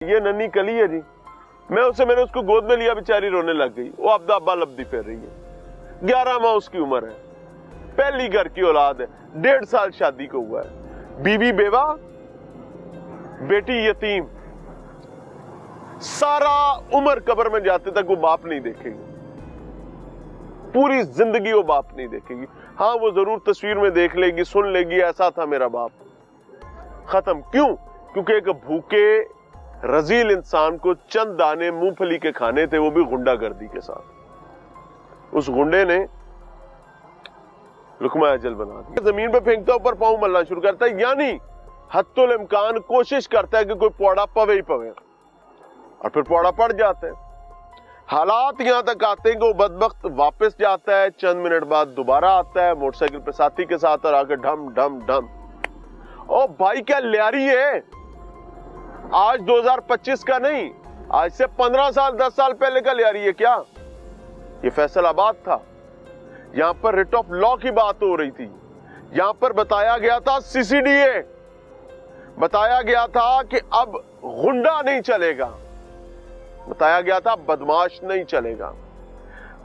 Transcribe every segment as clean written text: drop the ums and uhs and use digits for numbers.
ये नन्ही कली है जी, मैंने उसको गोद में लिया, बेचारी रोने लग गई। वो अब अब्बा लब्दी फेर रही है। 11 माह उसकी उम्र है, पहली घर की औलाद है, 1.5 साल शादी को हुआ है, बीवी बेवा, बेटी यतीम। सारा उम्र कब्र में जाते तक वो बाप नहीं देखेगी, पूरी जिंदगी वो बाप नहीं देखेगी। हाँ, वो जरूर तस्वीर में देख लेगी, सुन लेगी, ऐसा था मेरा बाप। खत्म। क्यों? क्योंकि एक भूखे रजील इंसान को चंद दाने मूंगफली के खाने थे, वो भी गुंडागर्दी के साथ। उस गुंडे ने लुकमा अजल बना दिया। जमीन पे फेंकता, ऊपर पांव मलना शुरू करता है, यानी हत्तुल इम्कान कोशिश करता है कि कोई पौड़ा पवे ही पवे, और फिर पौड़ा पड़ जाता है। हालात यहां तक आते हैं कि वो बदबख्त वापस जाता है, चंद मिनट बाद दोबारा आता है मोटरसाइकिल पे साथी के साथ, और आके ढम ढम ढम। ओ भाई, क्या लियारी है। आज 2025 का नहीं, आज से 15 साल 10 साल पहले का लियारी है क्या? ये फैसलाबाद था, यहां पर रिट ऑफ लॉ की बात हो रही थी। यहां पर बताया गया था सीसीडीए, बताया गया था कि अब गुंडा नहीं चलेगा, बताया गया था बदमाश नहीं चलेगा,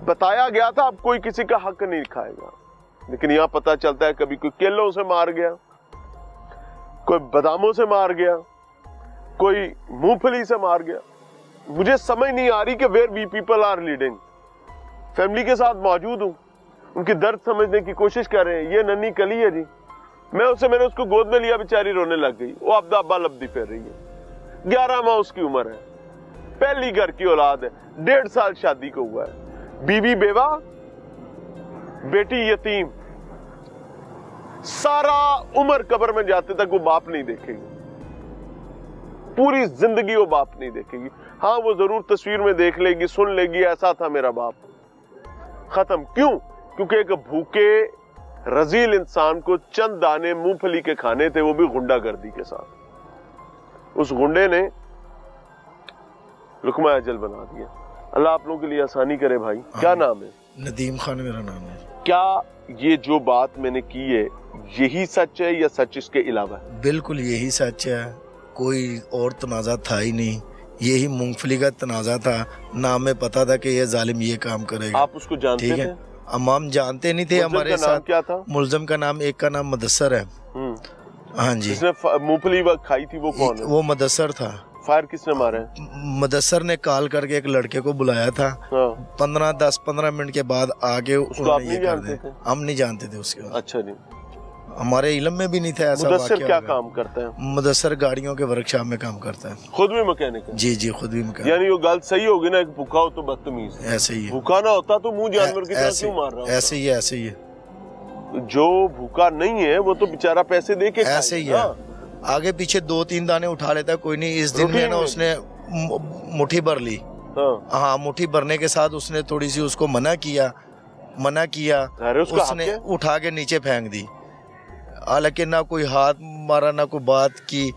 बताया गया था अब कोई किसी का हक नहीं खाएगा। लेकिन यहां पता चलता है कभी कोई केलों से मार गया, कोई बादामों से मार गया, कोई मूंगफली से मार गया। मुझे समझ नहीं आ रही कि where we people are leading. Family के साथ मौजूद हूं, उनकी दर्द समझने की कोशिश कर रहे हैं। ये नन्ही कली है जी, मैंने उसको गोद में लिया, बेचारी रोने लग गई। वो अब अब्बा लब्दी फेर रही है। 11 माह उसकी उम्र है, पहली घर की औलाद है, 1.5 साल शादी को हुआ है, बीवी बेवा, बेटी यतीम। सारा उम्र कब्र में जाते तक वो बाप नहीं देखेगी, पूरी जिंदगी वो बाप नहीं देखेगी। हाँ, वो जरूर तस्वीर में देख लेगी, सुन लेगी, ऐसा था मेरा बाप। खत्म। क्यों? क्योंकि एक भूखे रजील इंसान को चंद दाने मूंगफली के खाने थे, वो भी गुंडागर्दी के साथ। उस गुंडे ने लुकमा अजल बना दिया। अल्लाह आप लोगों के लिए आसानी करे। भाई, क्या नाम है? नदीम खान मेरा नाम है। क्या ये जो बात मैंने की है यही सच है या सच इसके अलावा? बिल्कुल यही सच है, कोई और तनाजा था ही नहीं, यही मूंगफली का तनाजा था। नाम में पता था कि ये जालिम ये काम करेगा। आप उसको जानते थे? हम जानते नहीं थे। हमारे साथ क्या था? मुलजम का नाम, एक का नाम मुदस्सर है। हाँ जी। जिसने मूंगफली खाई थी वो कौन है? वो मुदस्सर था। फायर किसने मारा है? मुदस्सर ने कॉल करके एक लड़के को बुलाया था। 15 मिनट के बाद आगे उन्होंने ये कर दिया। हम नहीं जानते थे उसके। अच्छा जी, हमारे इल्म में भी नहीं था ऐसा। मुदस्सर क्या काम करता है? मुदस्सर गाड़ियों के वर्कशॉप में काम करता है। खुद भी मैकेनिक है? जी जी, खुद भी मैकेनिक। यानी वो गल सही होगी ना, एक भूखा हो तो बदतमीज। ऐसे ही है। भूखा ना होता तो मुंह जानवर की तरह क्यों मार रहा है? ऐसे ही है, ऐसे ही है। जो भूखा नहीं है वो तो बेचारा पैसे दे के ऐसे ही है। आगे पीछे 2-3 दाने उठा लेता, कोई नहीं। इस दिन में ना उसने मुट्ठी भर ली। हाँ, मुट्ठी भरने के साथ उसने थोड़ी सी उसको मना किया, उसने उठा के नीचे फेंक दी। हालांकि ना कोई हाथ मारा ना कोई बात की,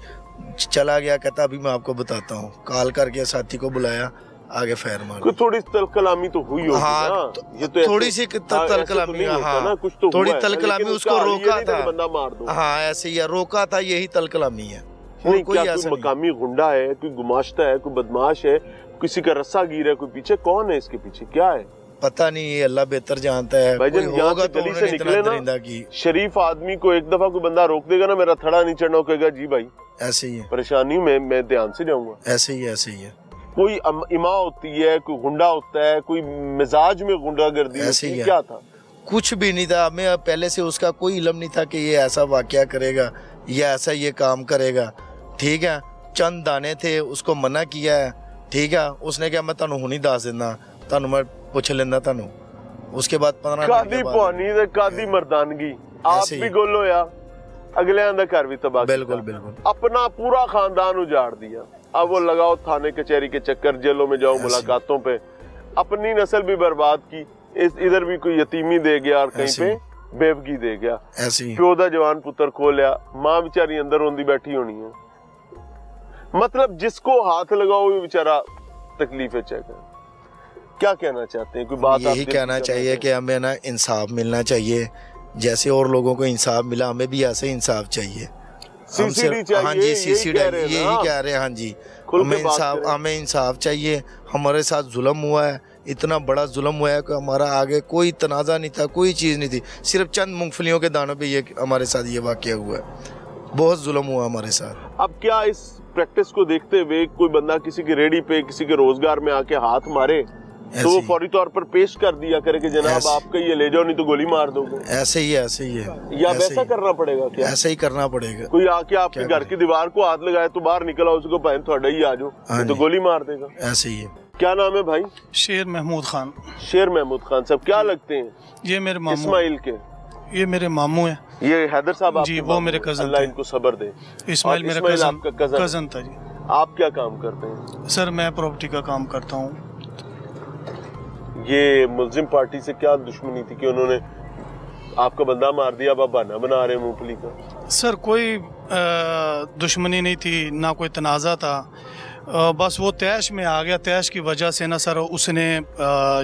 चला गया। कहता अभी मैं आपको बताता हूँ। कॉल करके साथी को बुलाया, आगे फायर मार। थोड़ी तलकलामी तो हुई होगी। हाँ, ये तो थोड़ी सी तलकलामी। हाँ, थोड़ी तलकलामी। उसको रोका था, बंदा मार दो। हाँ, ऐसे ही है, रोका था, यही तलकलामी है। नहीं, कोई मकामी गुंडा है, कोई गुमाश्ता है, कोई बदमाश है, किसी का रस्सा गिर है, कोई पीछे कौन है, इसके पीछे क्या है पता नहीं, ये अल्लाह बेहतर जानता है। भाईजान, यहाँ से गली से निकले ना, शरीफ आदमी को एक दफा कोई बंदा रोक देगा ना, मेरा थड़ा नहीं चढ़ना, कहेगा जी भाई ऐसे ही है, परेशानी में मैं ध्यान से जाऊंगा। ऐसे ही है, ऐसे ही है। कोई इमा होती है, कोई गुंडा होता है, कोई मिजाज में गुंडागर्दी होती है। क्या था? कुछ भी नहीं था। हमें पहले से उसका कोई इल्म नहीं था कि ये ऐसा वाकया करेगा या ऐसा ये काम करेगा। ठीक है, चंद दाने थे, उसको मना किया है। ठीक है, उसने क्या, मैं तानू हुनी दस देना, तानू मैं पुछ लेना तानू। उसके बाद 15 कादी पानी दे कादी मर्दानगी। आप भी गोलो या अगले आंदा घर भी तबाह। बिल्कुल बिल्कुल। अपना पूरा खानदान उजाड़ दिया। अब वो लगाओ थाने कचहरी के चक्कर, जेलों में जाओ, मुलाकातों पे। अपनी नस्ल भी बर्बाद की। इधर भी कोई यतीमी दे गया और कहीं पे बेवगी दे गया। प्यो दा जवान पुत्र खो लिया, मां बेचारी अंदर रोंदी बैठी होनी है। मतलब जिसको हाथ लगाओ वो बेचारा तकलीफें चेक। क्या कहना चाहते हैं? कोई बात? यही कहना चाहिए कि हमें ना इंसाफ मिलना चाहिए। जैसे और लोगों को इंसाफ मिला, हमें भी ऐसे इंसाफ चाहिए। सीसीडी चाहिए। हाँ जी, सीसीडी यही कह रहे हैं। हाँ जी, खुल के बात करें। हमें इंसाफ चाहिए। हमारे साथ जुल्म हुआ है, इतना बड़ा जुल्म हुआ है कि हमारा आगे कोई तनाज़ा नहीं था, कोई चीज़ नहीं थी, सिर्फ चंद मूंगफलियों के दानों पे ये हमारे साथ ये वाक़या हुआ है। बहुत जुल्म हुआ हमारे साथ। अब क्या इस प्रैक्टिस को देखते हुए कोई बंदा किसी की रेडी पे, किसी के रोजगार में आके हाथ मारे तो वो फौरी तौर पर पेश कर दिया करे कि जनाब आपका ये ले जाओ, नहीं तो गोली मार दोगे? ऐसे ही है या वैसा करना पड़ेगा? क्या ऐसे ही करना पड़ेगा? कोई आके आपके घर की दीवार को हाथ लगाए तो बाहर निकला उसको पहन थोड़ा ही आ जाओ, तो गोली मार देगा। ऐसे ही है। क्या नाम है भाई? शेर महमूद खान। शेर महमूद खान साहब, क्या लगते हैं? ये मेरे मामू। इस्माइल के? ये मेरे मामू हैं। ये हैदर साहब जी, वो मेरे कजन। अल्लाह इनको सब्र दे। इस्माइल मेरा कजन था जी। आप क्या काम करते हैं? सर मैं प्रॉपर्टी का काम करता हूँ। ये मुल्जिम पार्टी से क्या दुश्मनी थी कि उन्होंने आपका बंदा मार दिया, अब आप बहाना बना रहे हैं मूंगफली का? सर कोई दुश्मनी नहीं थी, ना कोई तनाज़ा था, बस वो तैश में आ गया। तैश की वजह से ना सर उसने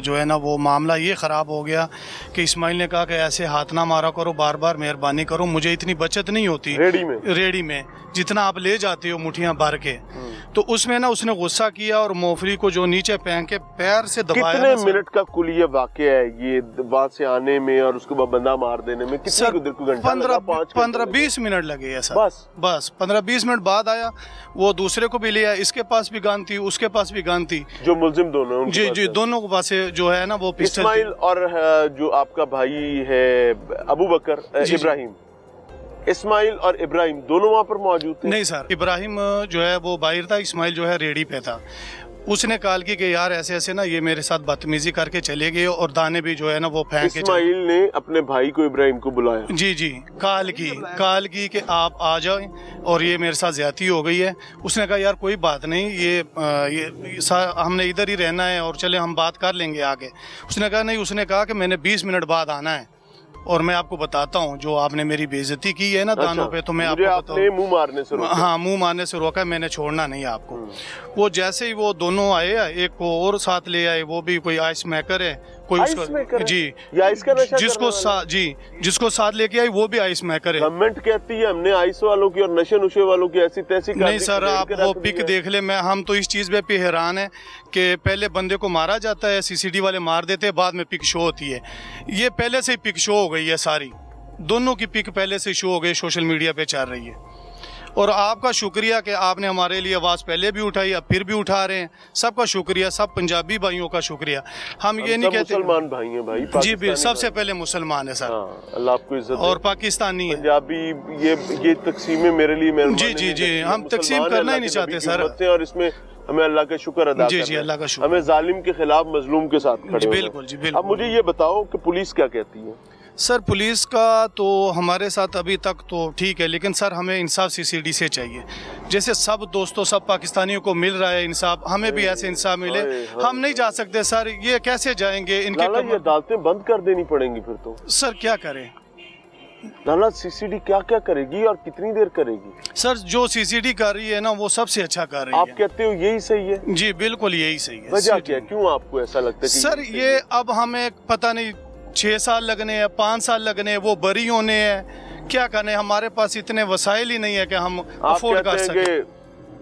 जो है ना वो मामला ये ख़राब हो गया कि इस्माइल ने कहा कि ऐसे हाथ ना मारा करो, बार बार मेहरबानी करो, मुझे इतनी बचत नहीं होती रेडी में जितना आप ले जाते हो मुठियाँ भर के। तो उसमें ना उसने गुस्सा किया और मूंगफली को जो नीचे फेंक के पैर से दबाया। कितने मिनट का कुल ये वाक़या है ये वहाँ से आने में और उसके बाद बंदा मार देने में? सर 15-20 मिनट लगे सर। बस 15-20 मिनट बाद आया, वो दूसरे को भी ले आया, इसके पास भी गन थी, उसके पास भी गन थी, जो मुल्जिम दोनों। जी जी, दोनों के पास जो है ना वो पिस्टल। इस्माइल और जो आपका भाई है अबू बकर इब्राहिम, इस्माइल और इब्राहिम दोनों वहाँ पर मौजूद थे? नहीं सर, इब्राहिम जो है वो बाहर था, इस्माइल जो है रेडी पे था। उसने कॉल की कि यार ऐसे ऐसे ना ये मेरे साथ बदतमीजी करके चले गए और दाने भी जो है ना वो फेंक के। इस्माइल ने अपने भाई को इब्राहिम को बुलाया? जी जी, कॉल की कि आप आ जाएं और ये मेरे साथ ज्यादती हो गई है। उसने कहा यार कोई बात नहीं, ये हमने इधर ही रहना है और चले हम बात कर लेंगे आगे। उसने कहा नहीं, उसने कहा कि मैंने 20 मिनट बाद आना है और मैं आपको बताता हूँ जो आपने मेरी बेइज्जती की है ना दानों पे, तो मैं आपको आपने मुंह मारने से रोका? हाँ, मुंह मारने से रोका, मैंने छोड़ना नहीं आपको। वो जैसे ही वो दोनों आए, एक को और साथ ले आए, वो भी कोई आइस मेकर है, कोई उसका जी या इसका नशा जिसको साथ लेके आई वो भी आइस मेकर है। गवर्नमेंट कहती है हमने आइस वालों की और नशे नुशे वालों की ऐसी तैसी। नहीं सर, आप वो पिक देख ले। हम तो इस चीज पे हैरान है कि पहले बंदे को मारा जाता है, सीसीडी वाले मार देते हैं, बाद में पिक शो होती है। ये पहले से ही पिक शो हो गई है, सारी दोनों की पिक पहले से शो हो गई, सोशल मीडिया पे चल रही है। और आपका शुक्रिया कि आपने हमारे लिए आवाज़ पहले भी उठाई, अब फिर भी उठा रहे हैं। सबका शुक्रिया, सब पंजाबी भाइयों का शुक्रिया। हम ये नहीं कहते मुसलमान भाई हैं भाई, जी भी सबसे पहले मुसलमान है सर। अल्लाह आपको इज्जत और पाकिस्तानी है। पंजाबी ये तकसीमें मेरे लिए जी जी जी, हम तकसीम करना ही नहीं चाहते सर। और इसमें हमें अल्लाह का शुक्र अदा जी जी, अल्लाह का शुक्र। हमें जालिम के खिलाफ मजलूम के साथ खड़े। बिल्कुल जी बिल्कुल। अब मुझे ये बताओ कि पुलिस क्या कहती है? सर पुलिस का तो हमारे साथ अभी तक तो ठीक है, लेकिन सर हमें इंसाफ सीसीडी से चाहिए। जैसे सब दोस्तों, सब पाकिस्तानियों को मिल रहा है इंसाफ, हमें भी ऐसे इंसाफ मिले। हम नहीं जा सकते सर, ये कैसे जाएंगे? इनके ये अदालतें बंद कर देनी पड़ेंगी फिर तो। सर क्या करें? लाला सीसीडी क्या क्या करेगी और कितनी देर करेगी? सर जो सीसीडी कर रही है ना वो सबसे अच्छा कर रही है। आप कहते हो यही सही है? जी बिल्कुल यही सही है। वजह क्या, क्यों आपको ऐसा लगता है? सर ये अब हमें पता नहीं 6 साल लगने हैं, 5 साल लगने हैं, वो बरी होने हैं, क्या करने? हमारे पास इतने वसाइल ही नहीं है कि हम अफोर्ड कर सके।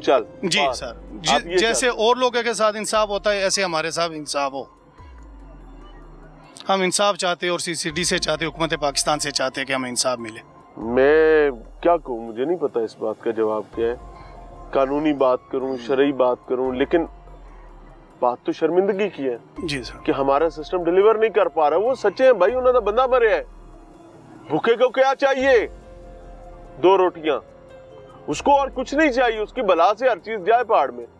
चल जी सर, जैसे और लोगों के साथ इंसाफ होता है ऐसे हमारे साथ इंसाफ हो। हम इंसाफ चाहते हैं और सीसीडी से चाहते, हुकूमत पाकिस्तान से चाहते हैं कि हमें इंसाफ मिले। मैं क्या कहूँ, मुझे नहीं पता इस बात का जवाब क्या है। कानूनी बात करूँ, शरई बात करूँ, लेकिन बात तो शर्मिंदगी की है जी सर कि हमारा सिस्टम डिलीवर नहीं कर पा रहा। वो सच्चे हैं भाई, उन्होंने बंदा मरे है, भूखे को क्या चाहिए? 2 रोटियां, उसको और कुछ नहीं चाहिए, उसकी बला से हर चीज जाए पहाड़ में।